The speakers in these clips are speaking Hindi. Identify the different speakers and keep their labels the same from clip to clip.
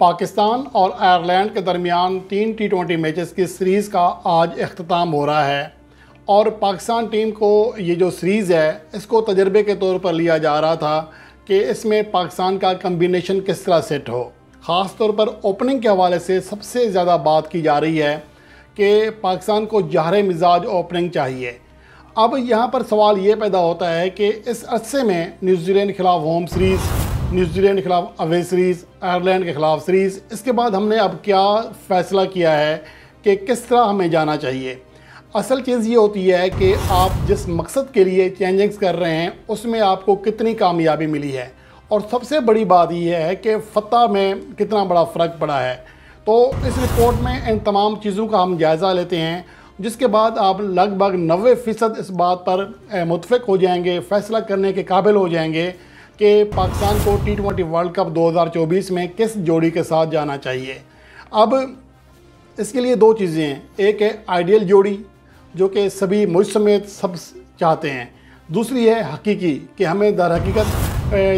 Speaker 1: पाकिस्तान और आयरलैंड के दरमियान 3 टी20 मैचेस की सीरीज़ का आज अख्ताम हो रहा है और पाकिस्तान टीम को ये जो सीरीज़ है इसको तजर्बे के तौर पर लिया जा रहा था कि इसमें पाकिस्तान का कम्बिनेशन किस तरह सेट हो। ख़ास तौर पर ओपनिंग के हवाले से सबसे ज़्यादा बात की जा रही है कि पाकिस्तान को जहर मिजाज ओपनिंग चाहिए। अब यहाँ पर सवाल ये पैदा होता है कि इस अरसे में न्यूजीलैंड के ख़िलाफ़ होम सीरीज़, न्यूजीलैंड के ख़िलाफ़ अवे सीरीज़, आयरलैंड के ख़िलाफ़ सीरीज़, इसके बाद हमने अब क्या फ़ैसला किया है कि किस तरह हमें जाना चाहिए। असल चीज़ ये होती है कि आप जिस मकसद के लिए चेंजिंग्स कर रहे हैं उसमें आपको कितनी कामयाबी मिली है और सबसे बड़ी बात यह है कि फ़तह में कितना बड़ा फ़र्क पड़ा है। तो इस रिपोर्ट में इन तमाम चीज़ों का हम जायज़ा लेते हैं, जिसके बाद आप लगभग 90% इस बात पर मुतफ़िक़ हो जाएंगे, फ़ैसला करने के काबिल हो जाएंगे कि पाकिस्तान को टी20 वर्ल्ड कप 2024 में किस जोड़ी के साथ जाना चाहिए। अब इसके लिए दो चीज़ें हैं, एक है आइडियल जोड़ी जो कि सभी मुझ समेत सब चाहते हैं, दूसरी है हकीकी कि हमें दर हकीकत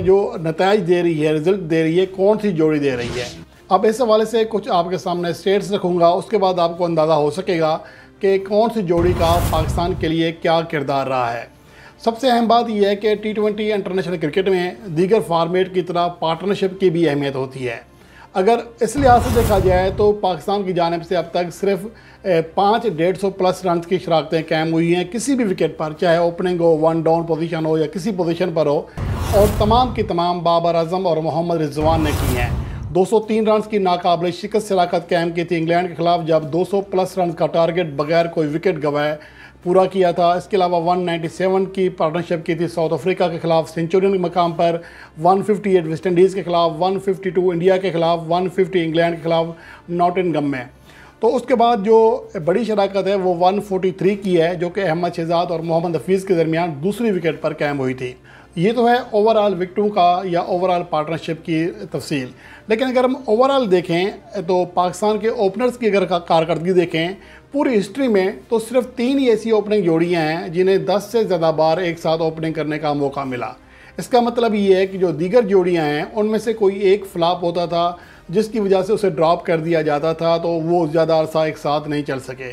Speaker 1: जो नताइज दे रही है, रिज़ल्ट दे रही है, कौन सी जोड़ी दे रही है। अब इस हवाले से कुछ आपके सामने स्टेट्स रखूँगा, उसके बाद आपको अंदाज़ा हो सकेगा कि कौन सी जोड़ी का पाकिस्तान के लिए क्या किरदार रहा है। सबसे अहम बात यह है कि टी20 इंटरनेशनल क्रिकेट में दीगर फार्मेट की तरह पार्टनरशिप की भी अहमियत होती है। अगर इस लिहाज से देखा जाए तो पाकिस्तान की जानिब से अब तक सिर्फ 550+ रन की शराकतें कायम हुई हैं किसी भी विकेट पर, चाहे ओपनिंग हो, वन डाउन पोजीशन हो या किसी पोजीशन पर हो, और तमाम की तमाम बाबर आजम और मोहम्मद रिजवान ने की हैं। 203 रन की नाकाबिल शिकस्त शराकत कायम की थी इंग्लैंड के खिलाफ, जब 200+ रन का टारगेट बगैर कोई विकेट गंवाए पूरा किया था। इसके अलावा 197 की पार्टनरशिप की थी साउथ अफ्रीका के खिलाफ सेंचुरियन मकाम पर, 158 वेस्ट इंडीज़ के खिलाफ, 152 इंडिया के खिलाफ, 150 इंग्लैंड के खिलाफ नॉटिंघम में। तो उसके बाद जो बड़ी शराकत है वो 143 की है, जो कि अहमद शहजाद और मोहम्मद हफीज़ के दरमियान दूसरी विकेट पर कायम हुई थी। ये तो है ओवरऑल विकेटों का या ओवरऑल पार्टनरशिप की तफसील। लेकिन अगर हम ओवरऑल देखें तो पाकिस्तान के ओपनर्स की अगर कारकर्दगी देखें पूरी हिस्ट्री में, तो सिर्फ 3 ही ऐसी ओपनिंग जोड़ियां हैं जिन्हें 10 से ज़्यादा बार एक साथ ओपनिंग करने का मौका मिला। इसका मतलब ये है कि जो दीगर जोड़ियां हैं उनमें से कोई एक फ्लॉप होता था जिसकी वजह से उसे ड्रॉप कर दिया जाता था, तो वो ज़्यादा अरसा एक साथ नहीं चल सके।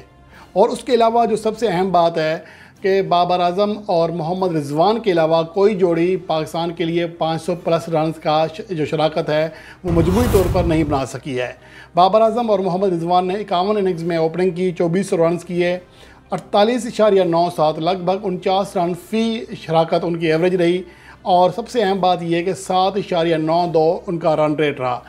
Speaker 1: और उसके अलावा जो सबसे अहम बात है कि बाबर आजम और मोहम्मद रिजवान के अलावा कोई जोड़ी पाकिस्तान के लिए 500+ रन का जो शराकत है वो मजमूई तौर पर नहीं बना सकी है। बाबर आजम और मोहम्मद रिजवान ने 51 इनिंग्स में ओपनिंग की, 2400 रन किए, 48.97 लगभग 49 रन फ़ी शराकत उनकी एवरेज रही। और सबसे अहम बात यह है कि 7.92 उनका रन रेट रहा।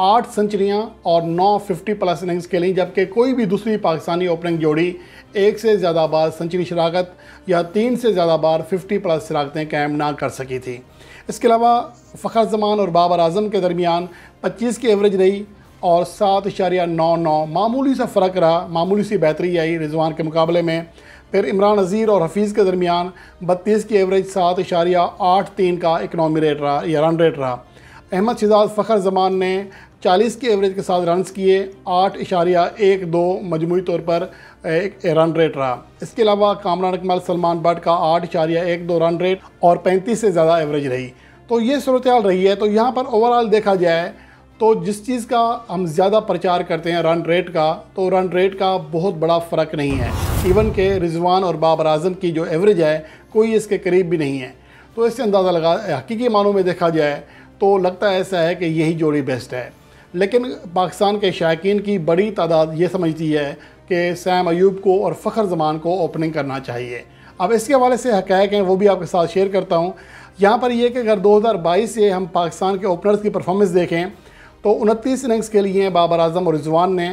Speaker 1: 8 सेंचुरियाँ और 9 50+ इनिंग्स खेली, जबकि कोई भी दूसरी पाकिस्तानी ओपनिंग जोड़ी एक से ज़्यादा बार सेंचुरी शराकत या 3 से ज़्यादा बार 50+ शराकतें कायम ना कर सकी थी। इसके अलावा फ़खर जमान और बाबर आजम के दरमियान 25 की एवरेज रही और 7.99 मामूली सा फ़र्क रहा, मामूली सी बेहतरी आई रिजवान के मुकाबले में। फिर इमरान नज़ीर और हफीज़ के दरमियान 32 की एवरेज 7.83 का इकनॉमी रेट रहा या रन रेट रहा। अहमद शहजाद फ़खर जमान ने 40 की एवरेज के साथ रन्स किए, 8.12 मजमूई तौर पर एक रन रेट रहा। इसके अलावा कामरान अकमल सलमान बट का 8.12 रन रेट और 35 से ज़्यादा एवरेज रही। तो ये सूरत हाल रही है। तो यहाँ पर ओवरऑल देखा जाए तो जिस चीज़ का हम ज़्यादा प्रचार करते हैं रन रेट का, तो रन रेट का बहुत बड़ा फ़र्क नहीं है। इवन के रिजवान और बाबर आजम की जो एवरेज है कोई इसके करीब भी नहीं है। तो इससे अंदाज़ा लगा, हकीकी मानों में देखा जाए तो लगता है ऐसा है कि यही जोड़ी बेस्ट है। लेकिन पाकिस्तान के शायकीन की बड़ी तादाद ये समझती है कि सैम अयूब को और फ़खर जमान को ओपनिंग करना चाहिए। अब इसके हवाले से हक़ाइक़ हैं वो भी आपके साथ शेयर करता हूँ। यहाँ पर यह कि अगर 2022 से हम पाकिस्तान के ओपनर्स की परफॉर्मेंस देखें तो 29 इनिंग्स के लिए बाबर आजम और रिजवान ने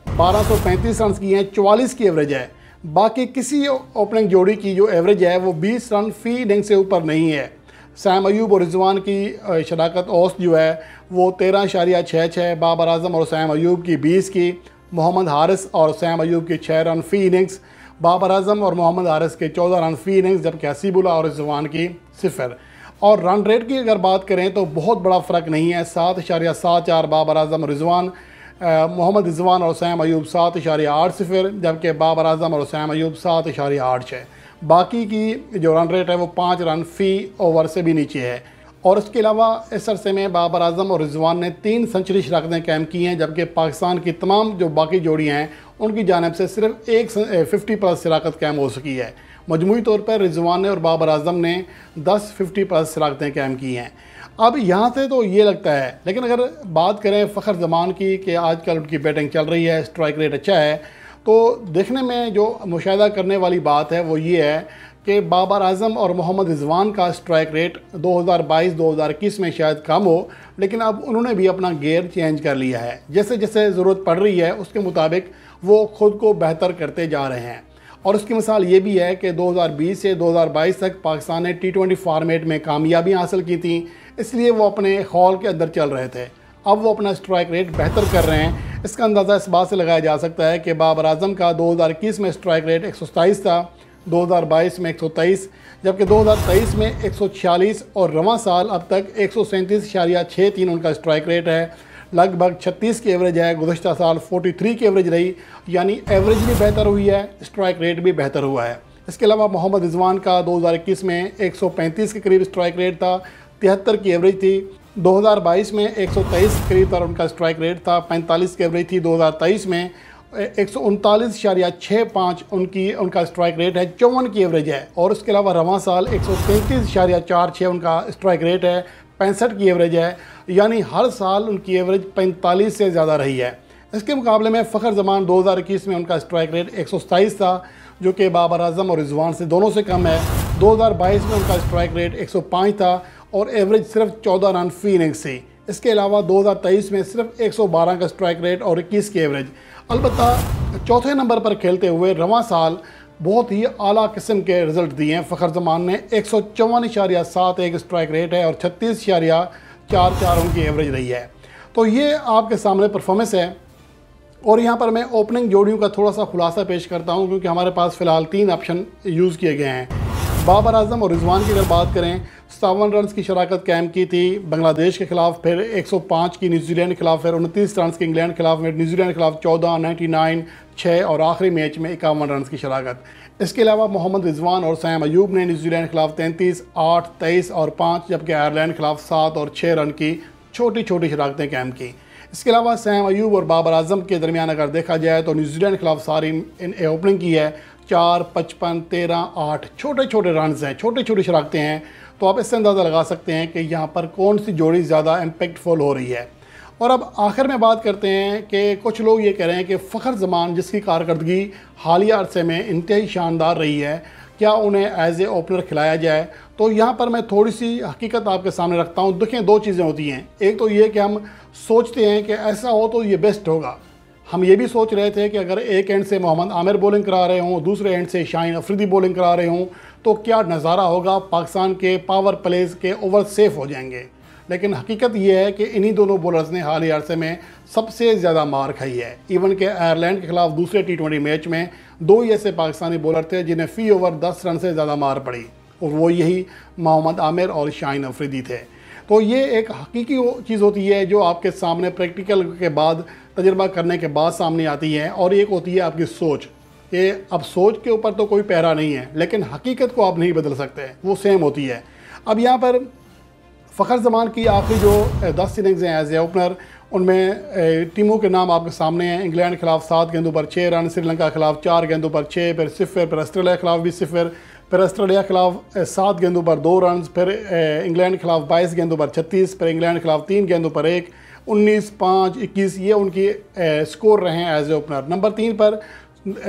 Speaker 1: 1235 रन की हैं, 44 की एवरेज है। बाकी किसी ओपनिंग जोड़ी की जो एवरेज है वो 20 रन फ़ी इनिंग से ऊपर नहीं है। सैम अयूब और रिजवान की शराकत औसत जो है वो 13.66, बाबर आजम और सैम अयूब की 20 की, मोहम्मद हारिस और सैम अयूब की 6 रन फ़ी इनिंग्स, बाबर आजम और मोहम्मद हारिस के 14 रन फ़ी इनिंग्स, जबकि हसीबुल्लाह और रिजवान की 0। और रन रेट की अगर बात करें तो बहुत बड़ा फ़र्क नहीं है, 7.74 बाबर आजम और रिजवान, मोहम्मद रिजवान और सैम अयूब 7.80, जबकि बाबर आजम और सैम अयूब 7.86। बाकी की जो रन रेट है वो 5 रन फ़ी ओवर से भी नीचे है। और इसके अलावा इस अरसे में बाबर आजम और रिजवान ने 3 सेंचुरी शराकतें कायम की हैं, जबकि पाकिस्तान की तमाम जो बाकी जोड़ियाँ हैं उनकी जानिब से सिर्फ एक 50+ शराकत कायम हो सकी है। मजमूई तौर पर रिजवान ने और बाबर आजम ने 10 50+ शराकतें कायम की हैं। अब यहाँ से तो ये लगता है, लेकिन अगर बात करें फ़खर ज़मान की कि आजकल उनकी बैटिंग चल रही है, स्ट्राइक रेट अच्छा है, तो देखने में जो मुशाहिदा करने वाली बात है वो ये है कि बाबर आजम और मोहम्मद रिजवान का स्ट्राइक रेट 2022-2021 में शायद कम हो, लेकिन अब उन्होंने भी अपना गियर चेंज कर लिया है। जैसे जैसे ज़रूरत पड़ रही है उसके मुताबिक वो ख़ुद को बेहतर करते जा रहे हैं। और उसकी मिसाल ये भी है कि 2020 से 2022 तक पाकिस्तान ने T20 फॉर्मेट में कामयाबी हासिल की थी, इसलिए वो अपने खौल के अंदर चल रहे थे। अब वो अपना स्ट्राइक रेट बेहतर कर रहे हैं। इसका अंदाज़ा इस बात से लगाया जा सकता है कि बाबर आजम का 2021 में स्ट्राइक रेट 127 था, 2022 में 123, जबकि 2023 में 146 और रवां साल अब तक 137.63 उनका स्ट्राइक रेट है। लगभग 36 की एवरेज है। गुज़श्ता साल 43 की एवरेज रही, यानी एवरेज भी बेहतर हुई है, स्ट्राइक रेट भी बेहतर हुआ है। इसके अलावा मोहम्मद रिजवान का 2021 में 135 के करीब स्ट्राइक रेट था, 73 की एवरेज थी। 2022 में 123 के करीब पर उनका स्ट्राइक रेट था, 45 की एवरेज थी। 2023 में 139.65 उनका स्ट्राइक रेट है, 54 की एवरेज है। और उसके अलावा रवां साल 133.46 उनका स्ट्राइक रेट है, 65 की एवरेज है, यानी हर साल उनकी एवरेज 45 से ज़्यादा रही है। इसके मुकाबले में फ़खर ज़मान 2021 में उनका स्ट्राइक रेट 127 था, जो कि बाबर आजम और रिजवान से दोनों से कम है। 2022 में उनका स्ट्राइक रेट 105 था और एवरेज सिर्फ 14 रन फी इनिंग्स थी। इसके अलावा 2023 में सिर्फ 112 का स्ट्राइक रेट और 21 की एवरेज। अलबत्ता चौथे नंबर पर खेलते हुए रवां साल बहुत ही आला किस्म के रिज़ल्ट दिए हैं। फ़खर ज़मान ने 154.71 स्ट्राइक रेट है और 36.44 उनकी एवरेज रही है। तो ये आपके सामने परफॉर्मेंस है। और यहाँ पर मैं ओपनिंग जोड़ियों का थोड़ा सा खुलासा पेश करता हूँ, क्योंकि हमारे पास फ़िलहाल 3 ऑप्शन यूज़ किए गए हैं। बाबर आजम और रिजवान की अगर बात करें, 57 रन की शराकत कायम की थी बांग्लादेश के ख़िलाफ़, फिर 105 की न्यूजीलैंड के खिलाफ, फिर 29 रन की इंग्लैंड के खिलाफ, फिर न्यूजीलैंड के खिलाफ 14, 99, 6 और आखिरी मैच में 51 रन की शराकत। इसके अलावा मोहम्मद रिजवान और सैम अयूब ने न्यूजीलैंड के खिलाफ 33, 8, 23 और 5, जबकि आयरलैंड के खिलाफ 7 और 6 रन की छोटी छोटी शराकतें कायम की। इसके अलावा सैम अयूब और बाबर आजम के दरमियान अगर देखा जाए तो न्यूजीलैंड के खिलाफ सारी ओपनिंग की है, 4, 55, 13, 8 छोटे छोटे रन हैं, छोटी छोटी शराकतें हैं। तो आप इससे अंदाज़ा लगा सकते हैं कि यहाँ पर कौन सी जोड़ी ज़्यादा इम्पैक्टफुल हो रही है। और अब आखिर में बात करते हैं कि कुछ लोग ये कह रहे हैं कि फ़खर ज़मान जिसकी कारकर्दगी हालिया अरसे में इंतहाई शानदार रही है, क्या उन्हें एज ए ओपनर खिलाया जाए। तो यहाँ पर मैं थोड़ी सी हकीकत आपके सामने रखता हूँ। देखें, 2 चीज़ें होती हैं। एक तो ये कि हम सोचते हैं कि ऐसा हो तो ये बेस्ट होगा। हम ये भी सोच रहे थे कि अगर एक एंड से मोहम्मद आमिर बॉलिंग करा रहे हों, दूसरे एंड से शाहीन अफरीदी बॉलिंग करा रहे हों, तो क्या नज़ारा होगा, पाकिस्तान के पावर प्लेस के ओवर सेफ हो जाएंगे। लेकिन हकीकत यह है कि इन्हीं दोनों बॉलर्स ने हाल ही अरसे में सबसे ज़्यादा मार खाई है। इवन के आयरलैंड के खिलाफ दूसरे T20 मैच में 2 ही ऐसे पाकिस्तानी बॉलर थे जिन्हें फ़ी ओवर 10 रन से ज़्यादा मार पड़ी, और वो यही मोहम्मद आमिर और शाहीन अफरीदी थे। तो ये एक हकीकी चीज़ होती है जो आपके सामने प्रैक्टिकल के बाद, तजुर्बा करने के बाद सामने आती है। और एक होती है आपकी सोच, कि अब सोच के ऊपर तो कोई पहरा नहीं है, लेकिन हकीकत को आप नहीं बदल सकते, वो सेम होती है। अब यहाँ पर फ़खर ज़मान की आखिरी जो 10 इनिंग्स हैं एज ए ओपनर, उनमें टीमों के नाम आपके सामने हैं। इंग्लैंड के खिलाफ 7 गेंदों पर 6 रन, श्रीलंका के खिलाफ 4 गेंदों पर 6, फिर 0, फिर ऑस्ट्रेलिया के खिलाफ भी 0, फिर ऑस्ट्रेलिया के खिलाफ 7 गेंदों पर 2 रन, फिर इंग्लैंड के खिलाफ 22 गेंदों पर 36, फिर इंग्लैंड के खिलाफ 3 गेंदों पर 1, 19, 5, 21 ये उनकी स्कोर रहे हैं एज ए ओपनर। नंबर 3 पर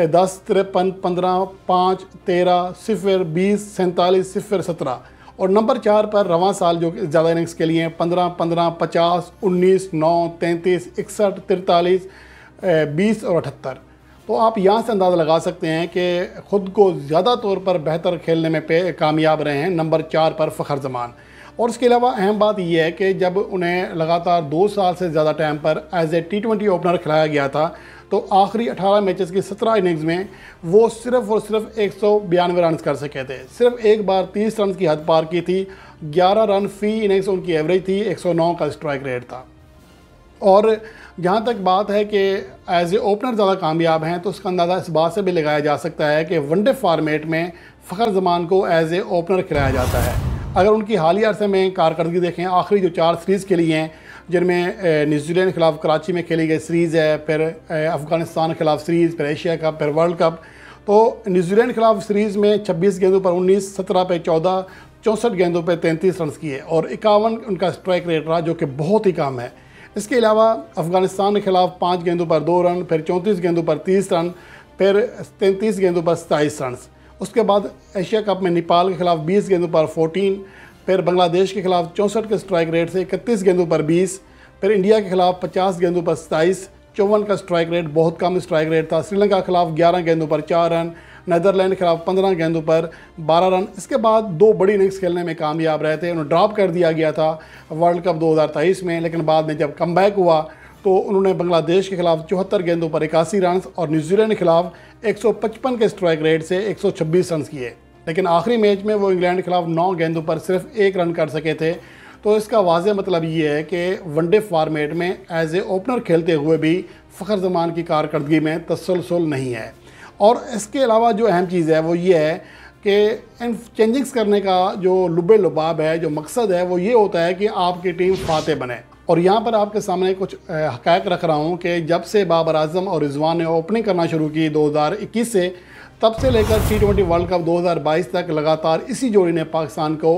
Speaker 1: 10, 53, 15, 5, 13, 0, 20, 47, 0, 17। और नंबर 4 पर रवां साल जो ज़्यादा इनिंग्स के लिए 15, 15, 50, 19, 9, 33, 61, 43, 20 और 78। तो आप यहाँ से अंदाज़ा लगा सकते हैं कि ख़ुद को ज़्यादा तौर पर बेहतर खेलने में कामयाब रहे हैं नंबर 4 पर फ़खर ज़मान। और इसके अलावा अहम बात यह है कि जब उन्हें लगातार 2 साल से ज़्यादा टाइम पर एज ए T20 ओपनर खिलाया गया था, तो आखिरी 18 मैचेस की 17 इनिंग्स में वो सिर्फ़ और सिर्फ 192 रन कर सके थे। सिर्फ एक बार 30 रन की हद पार की थी, 11 रन फ़ी इनिंग्स उनकी एवरेज थी, 109 का स्ट्राइक रेट था। और जहाँ तक बात है कि एज ए ओपनर ज़्यादा कामयाब हैं, तो उसका अंदाज़ा इस बात से भी लगाया जा सकता है कि वनडे फॉर्मेट में फ़खर ज़मान को एज ए ओपनर खिलाया जाता है। अगर उनकी हालिया अरसे में कारकर्दगी देखें, आखिरी जो 4 सीरीज़ खेली हैं, जिनमें न्यूजीलैंड के खिलाफ कराची में खेली गई सीरीज़ है, फिर अफ़गानिस्तान के खिलाफ सीरीज़, फिर एशिया कप, फिर वर्ल्ड कप। तो न्यूजीलैंड के खिलाफ सीरीज़ में 26 गेंदों पर 19, 17 पे 14, 64 गेंदों पर 33 रन किए और 51 उनका स्ट्राइक रेट रहा, जो कि बहुत ही कम है। इसके अलावा अफ़गानिस्तान के खिलाफ 5 गेंदों पर 2 रन, फिर 34 गेंदों पर 30 रन, फिर 33 गेंदों पर 27 रन। उसके बाद एशिया कप में नेपाल के खिलाफ 20 गेंदों पर 14, फिर बांग्लादेश के खिलाफ 64 के स्ट्राइक रेट से 31 गेंदों पर 20, फिर इंडिया के खिलाफ 50 गेंदों पर 27, 54 का स्ट्राइक रेट, बहुत कम स्ट्राइक रेट था। श्रीलंका के खिलाफ 11 गेंदों पर 4 रन, नीदरलैंड के खिलाफ 15 गेंदों पर 12 रन। इसके बाद 2 बड़ी इनिंग्स खेलने में कामयाब रहे थे। उन्हें ड्रॉप कर दिया गया था वर्ल्ड कप 2023 में, लेकिन बाद में जब कमबैक हुआ तो उन्होंने बांग्लादेश के खिलाफ 74 गेंदों पर 81 रन और न्यूजीलैंड के खिलाफ 155 के स्ट्राइक रेट से 126 रन किए। लेकिन आखिरी मैच में वो इंग्लैंड के खिलाफ 9 गेंदों पर सिर्फ 1 रन कर सके थे। तो इसका वाज़ेह मतलब ये है कि वनडे फॉर्मेट में एज ए ओपनर खेलते हुए भी फ़खर जमान की कारकर्दगी में तसलसल नहीं है। और इसके अलावा जो अहम चीज़ है वो ये है कि इन चेंजिंग्स करने का जो लुबे लुबाब है, जो मकसद है, वो ये होता है कि आपकी टीम फाते बने। और यहाँ पर आपके सामने कुछ हक़ाइक़ रख रहा हूँ कि जब से बाबर आज़म और रिजवान ने ओपनिंग करना शुरू की 2021 से, तब से लेकर T20 वर्ल्ड कप 2022 तक लगातार इसी जोड़ी ने पाकिस्तान को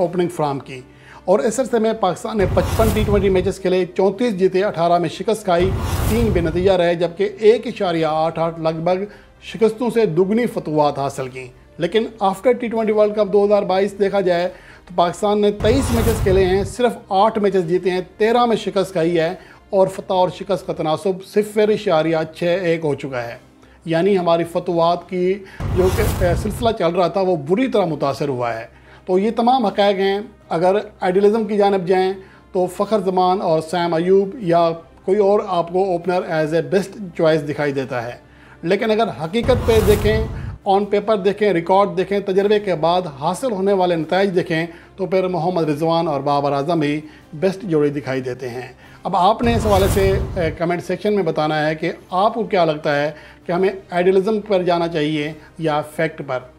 Speaker 1: ओपनिंग फ्राहम की। और इस अरसे में पाकिस्तान ने 55 T20 मैचेस खेले, 34 जीते, 18 में शिकस्त खाई, 3 बेनतीजा रहे, जबकि 1.88 लगभग शिकस्तों से दुगनी फतवात हासिल की। लेकिन आफ्टर T20 वर्ल्ड कप 2022 देखा जाए तो पाकिस्तान ने 23 मैचेस खेले हैं, सिर्फ 8 मैचेस जीते हैं, 13 में शिकस्त खाई है और फतह और शिकस्त का तनासुब 0.61 हो चुका है। यानी हमारी फतवात की जो सिलसिला चल रहा था वो बुरी तरह मुतासर हुआ है। तो ये तमाम हक़ाइक़ हैं। अगर आइडियलिज़म की जानिब जाएँ तो फ़खर जमान और सैम अयूब या कोई और आपको opener as a best choice दिखाई देता है। लेकिन अगर हकीकत पे देखें, ऑन पेपर देखें, रिकॉर्ड देखें, तजर्बे के बाद हासिल होने वाले नताइज देखें, तो फिर मोहम्मद रिजवान और बाबर आज़म ही बेस्ट जोड़ी दिखाई देते हैं। अब आपने इस हवाले से कमेंट सेक्शन में बताना है कि आपको क्या लगता है कि हमें आइडियलिज़म पर जाना चाहिए या फैक्ट पर।